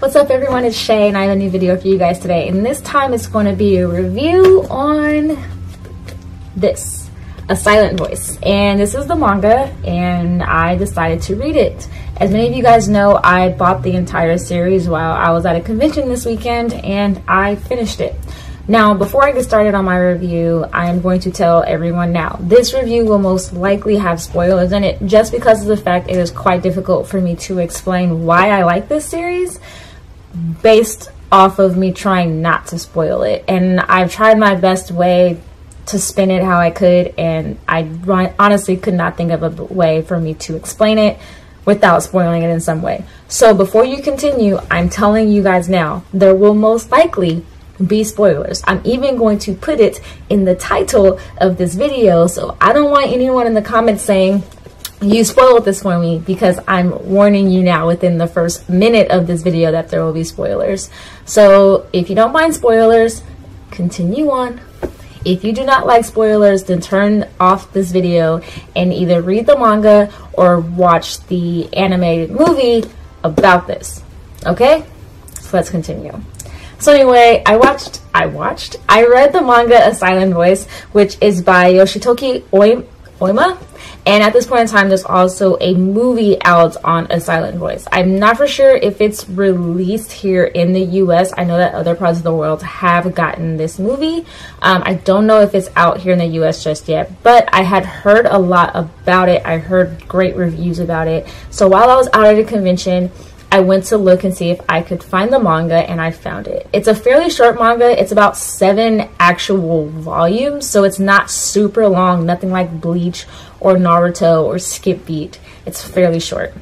What's up everyone, it's Shay and I have a new video for you guys today, and this time it's going to be a review on this, A Silent Voice. And this is the manga and I decided to read it. As many of you guys know, I bought the entire series while I was at a convention this weekend and I finished it. Now, before I get started on my review, I am going to tell everyone now, this review will most likely have spoilers in it just because of the fact it is quite difficult for me to explain why I like this series based off of me trying not to spoil it. And I've tried my best way to spin it how I could, and I honestly could not think of a way for me to explain it without spoiling it in some way. So before you continue, I'm telling you guys now, there will most likely be spoilers. I'm even going to put it in the title of this video, so I don't want anyone in the comments saying you spoiled this for me, because I'm warning you now within the first minute of this video that there will be spoilers. So if you don't mind spoilers, continue on. If you do not like spoilers, then turn off this video and either read the manga or watch the animated movie about this. Okay, so let's continue. So anyway, I read the manga A Silent Voice, which is by Yoshitoki Oima, and at this point in time there's also a movie out on A Silent Voice. I'm not for sure if it's released here in the US. I know that other parts of the world have gotten this movie. I don't know if it's out here in the US just yet, but I had heard a lot about it. I heard great reviews about it. So while I was out at a convention, I went to look and see if I could find the manga, and I found it. It's a fairly short manga. It's about 7 actual volumes, so it's not super long, nothing like Bleach or Naruto or Skip Beat. It's fairly short.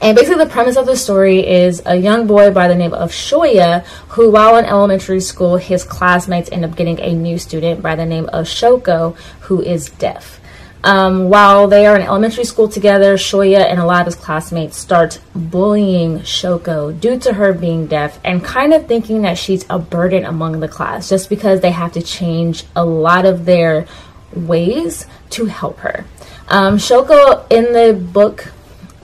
And basically the premise of the story is a young boy by the name of Shoya, who while in elementary school, his classmates end up getting a new student by the name of Shoko, who is deaf. While they are in elementary school together, Shoya and a lot of his classmates start bullying Shoko due to her being deaf and kind of thinking that she's a burden among the class just because they have to change a lot of their ways to help her. Shoko in the book,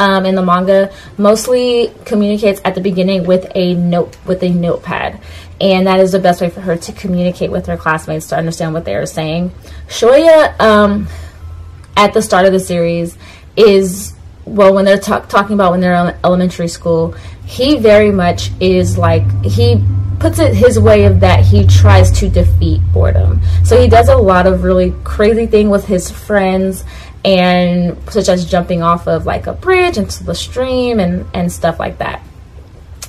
in the manga, mostly communicates at the beginning with a notepad. And that is the best way for her to communicate with her classmates to understand what they are saying. Shoya, at the start of the series is, well, when they're talking about when they're in elementary school, he very much is like, he puts it his way of that he tries to defeat boredom. So he does a lot of really crazy things with his friends, and such as jumping off of like a bridge into the stream and stuff like that.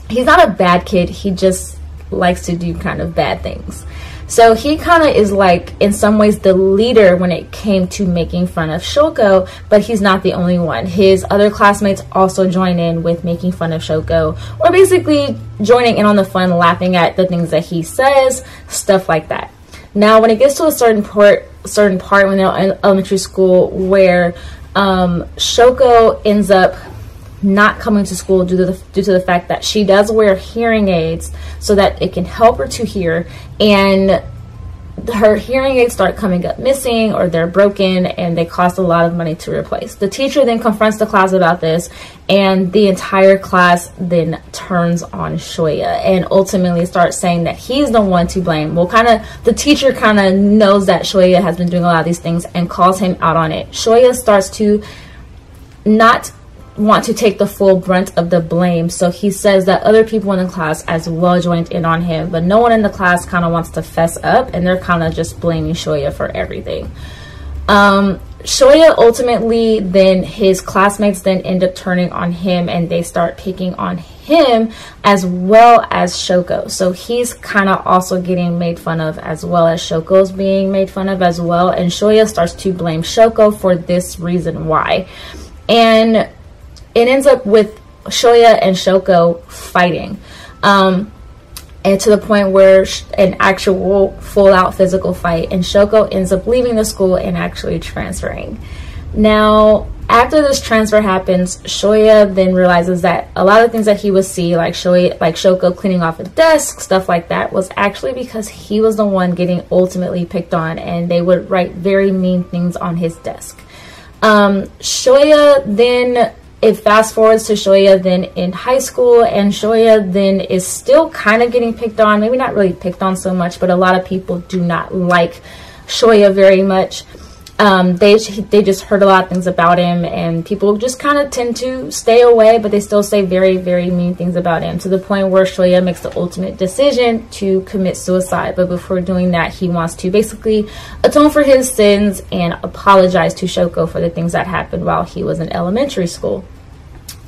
He's not a bad kid, he just likes to do kind of bad things. So he kind of is like, in some ways, the leader when it came to making fun of Shoko, but he's not the only one. His other classmates also join in with making fun of Shoko, or basically joining in on the fun, laughing at the things that he says, stuff like that. Now, when it gets to a certain part when they're in elementary school where Shoko ends up not coming to school due to the fact that she does wear hearing aids so that it can help her to hear, and her hearing aids start coming up missing or they're broken and they cost a lot of money to replace. The teacher then confronts the class about this, and the entire class then turns on Shoya and ultimately starts saying that he's the one to blame. Well, the teacher kind of knows that Shoya has been doing a lot of these things and calls him out on it. Shoya starts to not want to take the full brunt of the blame, so he says that other people in the class as well joined in on him, but no one in the class kind of wants to fess up, and they're kind of just blaming Shoya for everything. Shoya ultimately, then his classmates then end up turning on him, and they start picking on him as well as Shoko. So he's kind of also getting made fun of, as well as Shoko's being made fun of as well, and Shoya starts to blame Shoko for this reason why. And it ends up with Shoya and Shoko fighting, and to the point where an actual full-out physical fight, and Shoko ends up leaving the school and actually transferring. Now, after this transfer happens, Shoya then realizes that a lot of things that he would see, like Shoko cleaning off a desk, stuff like that, was actually because he was the one getting ultimately picked on, and they would write very mean things on his desk. Shoya then it fast forwards to Shoya then in high school, and Shoya then is still kind of getting picked on, maybe not really picked on so much, but a lot of people do not like Shoya very much. They just heard a lot of things about him, and people just kind of tend to stay away, but they still say very, very mean things about him, to the point where Shoya makes the ultimate decision to commit suicide. But before doing that, he wants to basically atone for his sins and apologize to Shoko for the things that happened while he was in elementary school.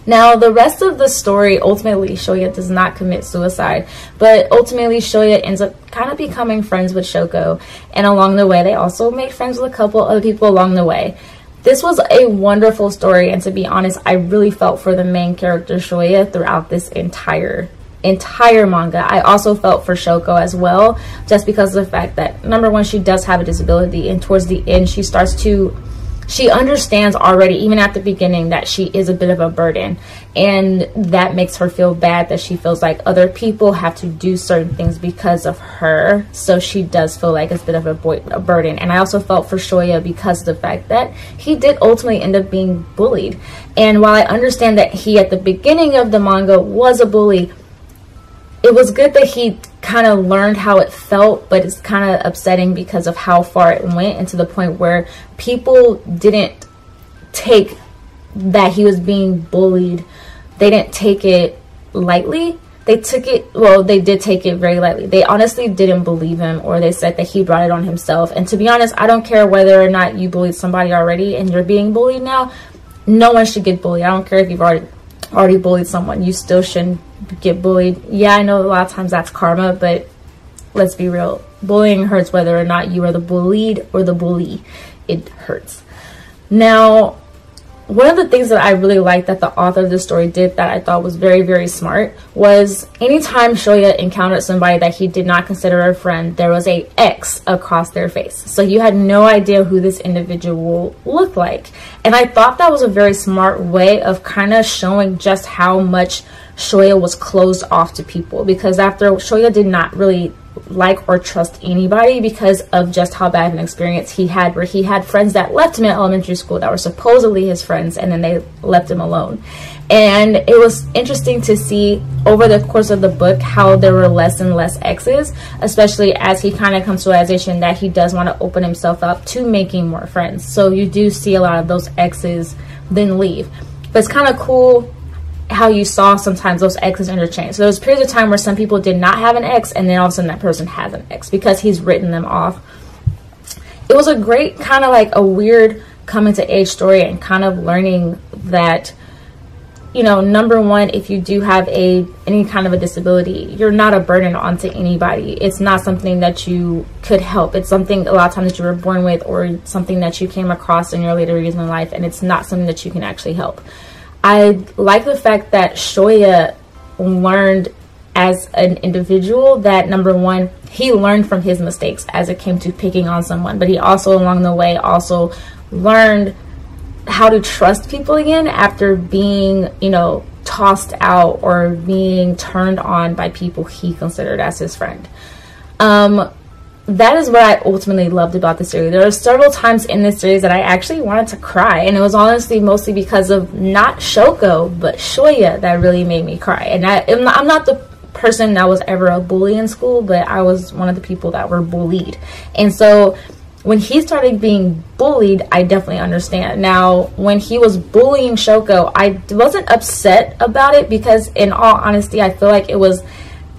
Now, the rest of the story, ultimately, Shoya does not commit suicide, but ultimately, Shoya ends up kind of becoming friends with Shoko, and along the way, they also made friends with a couple other people along the way. This was a wonderful story, and to be honest, I really felt for the main character, Shoya, throughout this entire manga. I also felt for Shoko as well, just because of the fact that, number one, she does have a disability, and towards the end, she understands already, even at the beginning, that she is a bit of a burden, and that makes her feel bad, that she feels like other people have to do certain things because of her. So she does feel like it's a bit of a burden. And I also felt for Shoya because of the fact that he did ultimately end up being bullied. And while I understand that he at the beginning of the manga was a bully, it was good that he kind of learned how it felt, but it's kind of upsetting because of how far it went, and to the point where people didn't take that he was being bullied. They didn't take it lightly. They took it, well, they did take it very lightly. They honestly didn't believe him, or they said that he brought it on himself. And to be honest, I don't care whether or not you bullied somebody already and you're being bullied now. No one should get bullied. I don't care if you've already bullied someone. You still shouldn't get bullied. Yeah, I know a lot of times that's karma, but let's be real. Bullying hurts whether or not you are the bullied or the bully. It hurts. Now, one of the things that I really liked that the author of the story did that I thought was very, very smart was anytime Shoya encountered somebody that he did not consider a friend, there was a X across their face. So you had no idea who this individual looked like. And I thought that was a very smart way of kind of showing just how much Shoya was closed off to people, because after Shoya did not really like or trust anybody because of just how bad an experience he had, where he had friends that left him in elementary school that were supposedly his friends, and then they left him alone. And it was interesting to see over the course of the book how there were less and less exes, especially as he kind of comes to a realization that he does want to open himself up to making more friends. So you do see a lot of those exes then leave. But it's kind of cool how you saw sometimes those exes interchange. So there was periods of time where some people did not have an ex, and then all of a sudden that person has an ex because he's written them off. It was a great kind of like a weird coming to age story, and kind of learning that, you know, number one, if you do have any kind of a disability, you're not a burden onto anybody. It's not something that you could help. It's something a lot of times that you were born with, or something that you came across in your later years in life, and it's not something that you can actually help. I like the fact that Shoya learned as an individual that, number one, he learned from his mistakes as it came to picking on someone, but he also along the way also learned how to trust people again after being, you know, tossed out or being turned on by people he considered as his friend. That is what I ultimately loved about the series. There were several times in this series that I actually wanted to cry, and it was honestly mostly because of not Shoko but Shoya that really made me cry. And I'm not the person that was ever a bully in school, but I was one of the people that were bullied. And so when he started being bullied, I definitely understand. Now, when he was bullying Shoko, I wasn't upset about it, because in all honesty, I feel like it was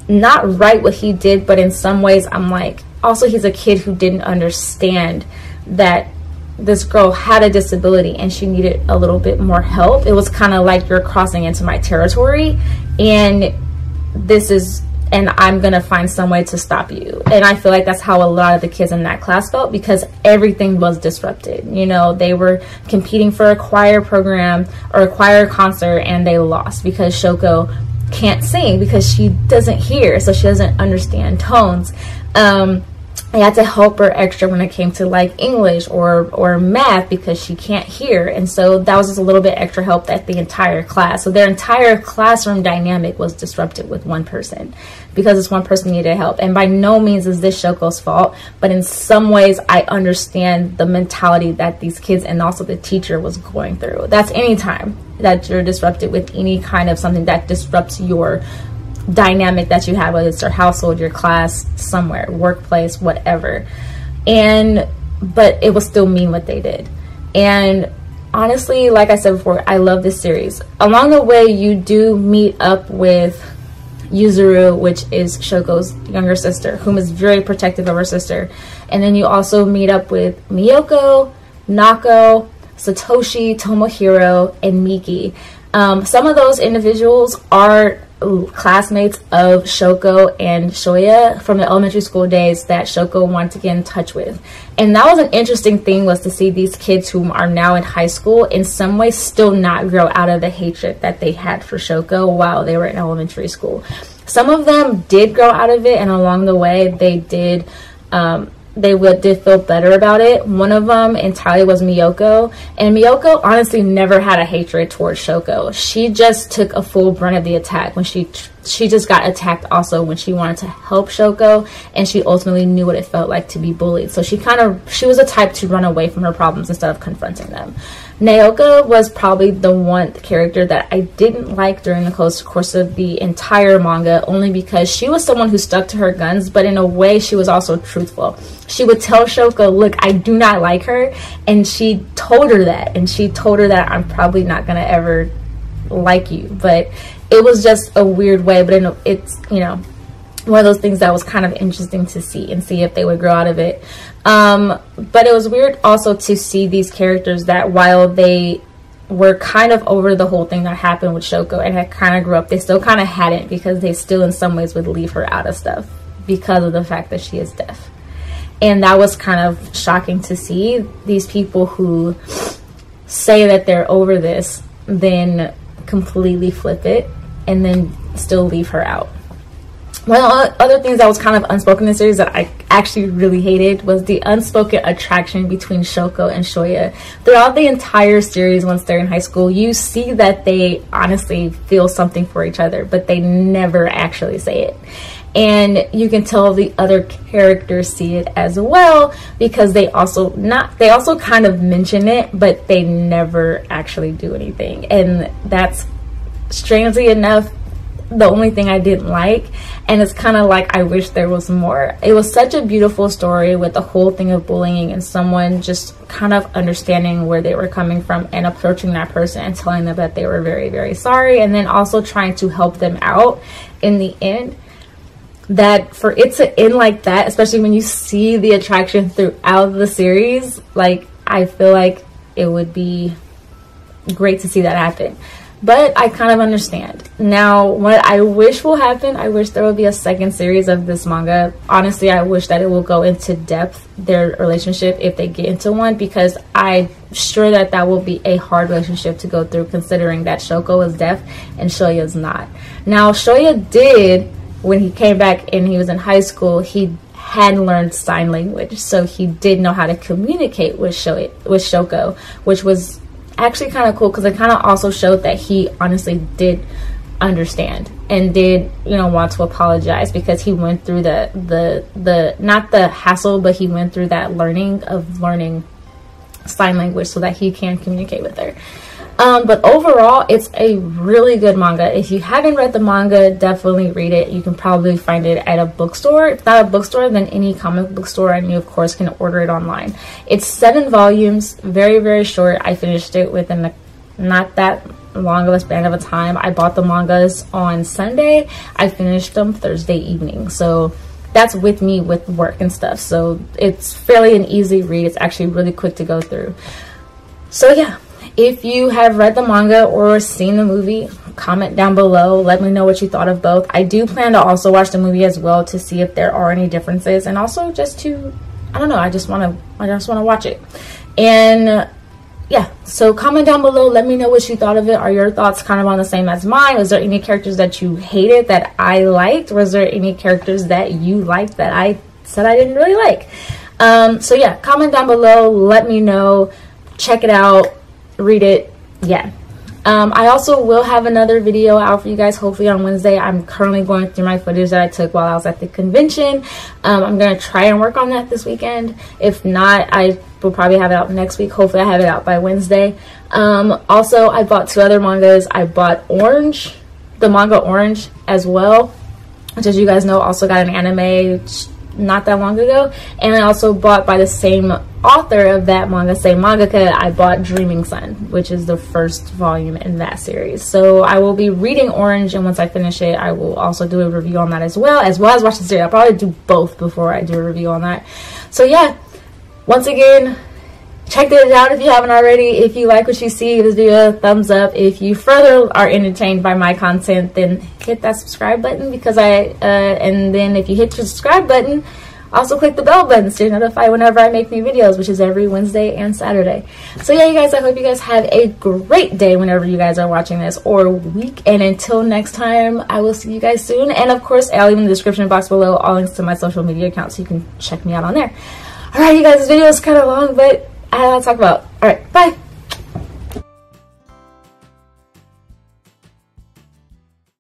not right what he did, but in some ways I'm like, also he's a kid who didn't understand that this girl had a disability and she needed a little bit more help. It was kind of like, you're crossing into my territory, and I'm gonna find some way to stop you. And I feel like that's how a lot of the kids in that class felt, because everything was disrupted. You know, they were competing for a choir program or a choir concert, and they lost because Shoko can't sing because she doesn't hear, so she doesn't understand tones. I had to help her extra when it came to like English or math because she can't hear. And so that was just a little bit extra help that the entire class. So their entire classroom dynamic was disrupted with one person because this one person needed help. And by no means is this Shoko's fault, but in some ways I understand the mentality that these kids and also the teacher was going through. That's any time that you're disrupted with any kind of something that disrupts your dynamic that you have, whether it's your household, your class, somewhere, workplace, whatever. But it was still mean what they did. And honestly, like I said before, I love this series. Along the way, you do meet up with Yuzuru, which is Shoko's younger sister, whom is very protective of her sister. And then you also meet up with Miyoko, Nako, Satoshi, Tomohiro, and Miki. Some of those individuals are classmates of Shoko and Shoya from the elementary school days that Shoko wanted to get in touch with. And that was an interesting thing, was to see these kids who are now in high school in some ways still not grow out of the hatred that they had for Shoko while they were in elementary school. Some of them did grow out of it, and along the way they did feel better about it. One of them entirely was Miyoko, and Miyoko honestly never had a hatred towards Shoko. She just took a full brunt of the attack when she just got attacked also when she wanted to help Shoko, and she ultimately knew what it felt like to be bullied. So she was a type to run away from her problems instead of confronting them. Naoka was probably the one character that I didn't like during the course of the entire manga, only because she was someone who stuck to her guns, but in a way she was also truthful. She would tell Shoko, look, I do not like her, and she told her that, I'm probably not gonna ever like you. But it was just a weird way, but it's, you know, one of those things that was kind of interesting to see if they would grow out of it. But it was weird also to see these characters that while they were kind of over the whole thing that happened with Shoko and had kind of grew up, they still kind of hadn't, because they still in some ways would leave her out of stuff because of the fact that she is deaf. And that was kind of shocking to see these people who say that they're over this, then completely flip it and then still leave her out. One of the other things that was kind of unspoken in the series that I actually really hated was the unspoken attraction between Shoko and Shoya. Throughout the entire series, once they're in high school, you see that they honestly feel something for each other, but they never actually say it. And you can tell the other characters see it as well, because they also kind of mention it, but they never actually do anything. And that's, strangely enough, the only thing I didn't like. And it's kind of like, I wish there was more. It was such a beautiful story with the whole thing of bullying and someone just kind of understanding where they were coming from and approaching that person and telling them that they were very, very sorry, and then also trying to help them out in the end. That for it to end like that, especially when you see the attraction throughout the series, like, I feel like it would be great to see that happen. But I kind of understand. Now, what I wish will happen, I wish there will be a second series of this manga. Honestly, I wish that it will go into depth, their relationship, if they get into one, because I'm sure that that will be a hard relationship to go through, considering that Shoko is deaf and Shoya is not. Now, Shoya did, when he came back and he was in high school, he had learned sign language. So he did know how to communicate with Shoko, which was actually kind of cool, because it kind of also showed that he honestly did understand and did, you know, want to apologize, because he went through the not the hassle, but he went through that learning sign language so that he can communicate with her. But overall, it's a really good manga. If you haven't read the manga, definitely read it. You can probably find it at a bookstore. If not a bookstore, then any comic book store, and you of course can order it online. It's 7 volumes, very, very short. I finished it within not that long of a span of a time. I bought the mangas on Sunday. I finished them Thursday evening. So that's with me with work and stuff. So it's fairly an easy read. It's actually really quick to go through. So yeah. If you have read the manga or seen the movie, comment down below. Let me know what you thought of both. I do plan to also watch the movie as well to see if there are any differences, and also just to, I don't know, I just want to watch it. And yeah, so comment down below. Let me know what you thought of it. Are your thoughts kind of on the same as mine? Was there any characters that you hated that I liked? Was there any characters that you liked that I said I didn't really like. So yeah, comment down below, let me know, check it out, read it. Yeah. I also will have another video out for you guys hopefully on Wednesday. I'm currently going through my footage that I took while I was at the convention. I'm going to try and work on that this weekend. If not, I will probably have it out next week. Hopefully I have it out by Wednesday. Also, I bought 2 other mangas. I bought Orange, the manga Orange as well, which, as you guys know, also got an anime not that long ago. And I also bought, by the same author of that manga, same mangaka, I bought Dreaming Sun, which is the first volume in that series. So I will be reading Orange, and once I finish it, I will also do a review on that as well as watch the series. I'll probably do both before I do a review on that. So yeah, once again, check this out if you haven't already. If you like what you see, give this video a thumbs up. If you further are entertained by my content, then hit that subscribe button, because and then if you hit the subscribe button, also click the bell button to stay notified whenever I make new videos, which is every Wednesday and Saturday. So yeah, you guys, I hope you guys have a great day whenever you guys are watching this, or week. And until next time, I will see you guys soon. And of course, I'll leave in the description box below all links to my social media accounts, so you can check me out on there. All right, you guys, this video is kind of long, but I have a lot to talk about. All right, bye.